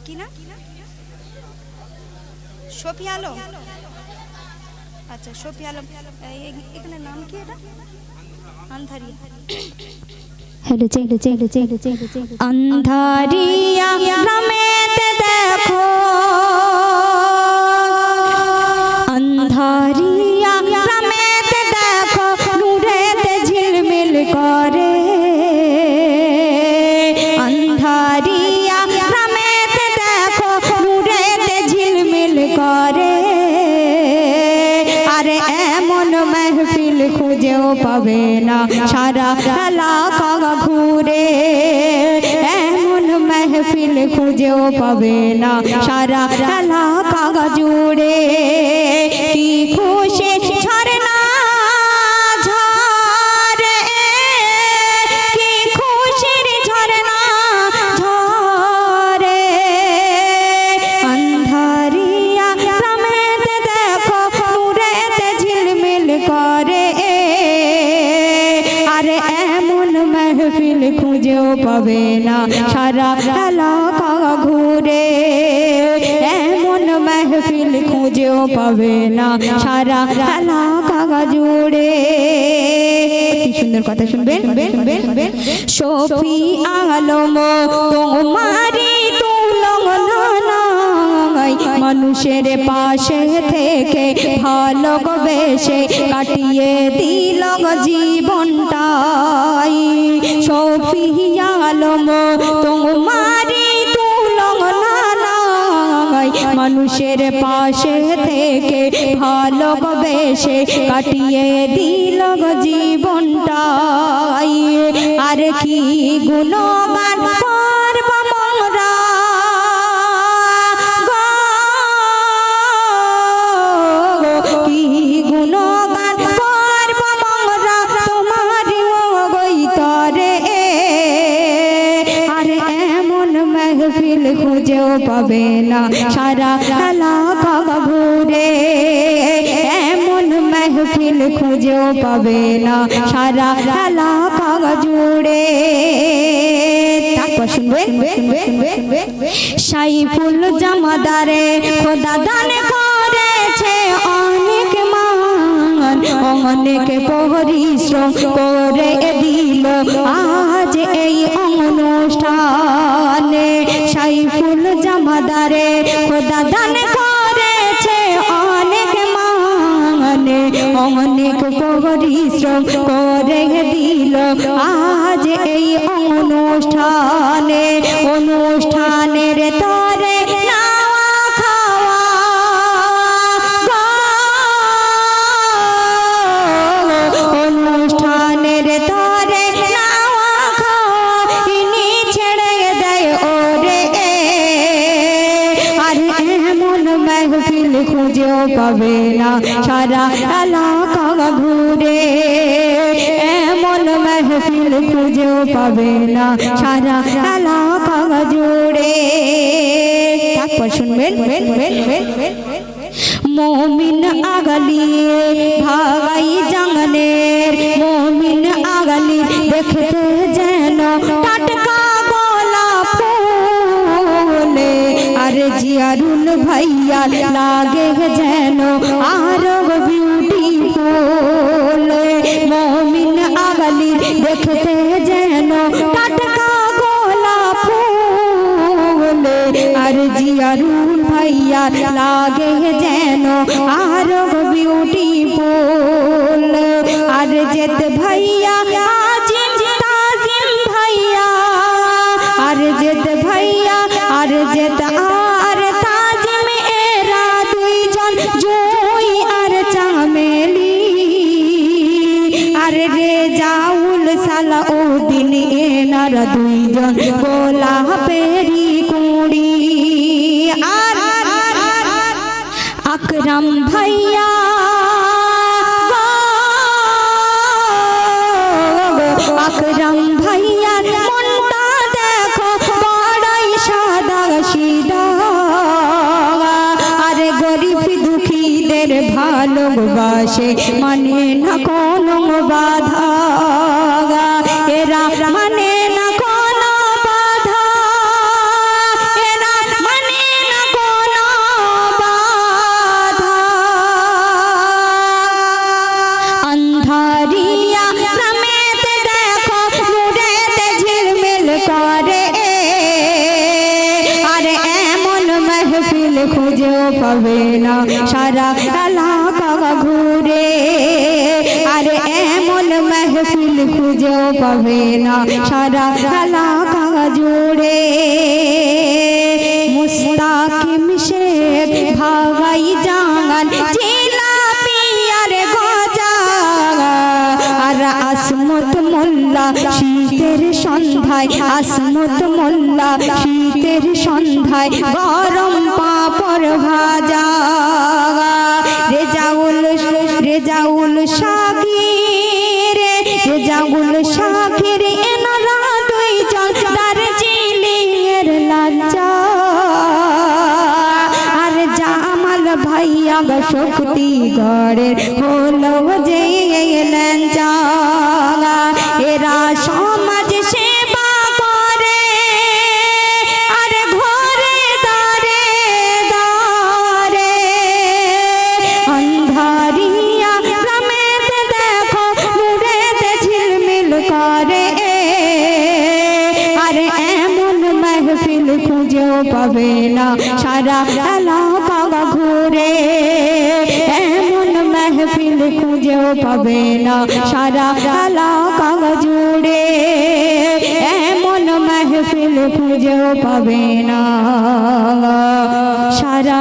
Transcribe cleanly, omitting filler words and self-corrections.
কি না শফি আলম আচ্ছা শফি আলম এখানে নাম কি এটা अंधारिया हेलो चलो चलो चलो चलो चलो अंधारिया रमेत देखो अंधारिया रमेत देखो नूरेत झिलमिल करे अंधारिया रमेत देखो नूरेत झिलमिल करे अरे एमन महफिल खुजेও পাবে না সারা এলাকা ঘুরে এমন महफिल খুঁজেও পাবে না সারা এলাকা জুড়ে কি খুশি ঝরনা ঝরে কি খুশির ঝরনা ঝরে अंधारिया रमेत देखो नूरेत झिलमिल करे अरे एमन महफिल खुঁজেও পাবে না সারা এলাকা ঘুরে এমন महफिल খুঁজেও পাবে না সারা এলাকা জুড়ে কি সুন্দর কথা শুনবেন শফি আলম তোমারি তুলনা মানুষের পাশে থেকে ভালোবেসে কাটিয়ে দিল জীবনটাই শফি আলম তোমারি তুলনা মানুষের পাশে থেকে ভালোবেসে কাটিয়ে দিল জীবনটাই আর কি গুণগান করব মোরা महफिल খুঁজেও পাবে না সারা এলাকা ঘুরে এমন महफिल খুঁজেও পাবে না সারা এলাকা জুড়ে তারপর শুনবেন সাইফুল জামাদারে খোদা দান করেছে অনেক মান অনেক পরিশ্রম করে দিল আজ এই অনুষ্ঠানে সাইফুল জামাদারে খোদা দান করেছে অনেক মানে অনেক পরিশ্রম করে দিল আজ এই অনুষ্ঠানের তরে নাওয়া খাওয়া অনুষ্ঠানের তরে নাওয়া খাওয়া ইনি ছেড়ে দেয় ওরে আর এমন महफिल খুঁজেও পাবে না সারা এলাকা ঘুরে এমন महफिल খুঁজেও পাবে না সারা এলাকা জুড়ে তারপর শুনবেন मोमिन आगली भागाई जंगलेर मोमिन आगली देखते जेनो टटका गोलाप फूले अरे जियारुल भैया लागे जेनो आरो ब्यूटीफुल मोमिन आगली देखते जेनो टटका गोलाप फूले अरे जियारुल भैया लागे जेनो आरो ब्यूटीफुल अरे जेत भैया आजिम ताजिम भैया अरे जेत भैया अरे जेत आर ताजिम एरा दुईजन जोई आर चामेली अरे रेजाउल साला ओ दिन एनार दुईजन गोला पेरी कुड़ी अकरम भैया अकरम भैया मुंडा देखो बड़ाई सादा सीधा अरे गरीब दुखी देर भालोबाशे माने ना कोनो बाधा एरा माने ना कोनो बाधा एरा খুঁজেও পাবে না সারা এলাকা ঘুরে আর এমন মেহফিল খুঁজেও পাবে না সারা এলাকা জুড়ে মুস্তাকিম শেখ ভাগাই জাগান জিলাপি আর গজা আর আসমত মোল্লা শীতের সন্ধ্যায় আসমত মোল্লা শীতের সন্ধ্যায় গরম পাপড় ভাজা রেজাউল শাকির এনারা দুইজন দার্জিলিংয়ের লাচ্চা আর জামাল ভাইয়া শক্তিগড়ের হলো যে ল্যাংচা এরা সমাজ সেবা করে আর ঘরে দাঁড়ে দাঁড়ে আন্ধারিয়া গ্রামেতে দেখো মুড়েতে ঝিলমিল করে আর এমন মেহফিল খুঁজেও পাবে না সারা এলাকা ঘুরে এমন মেহফিল খুঁজেও পাবে না সারা এলাকা জুড়ে এমন মেহফিল খুঁজেও পাবে না সারা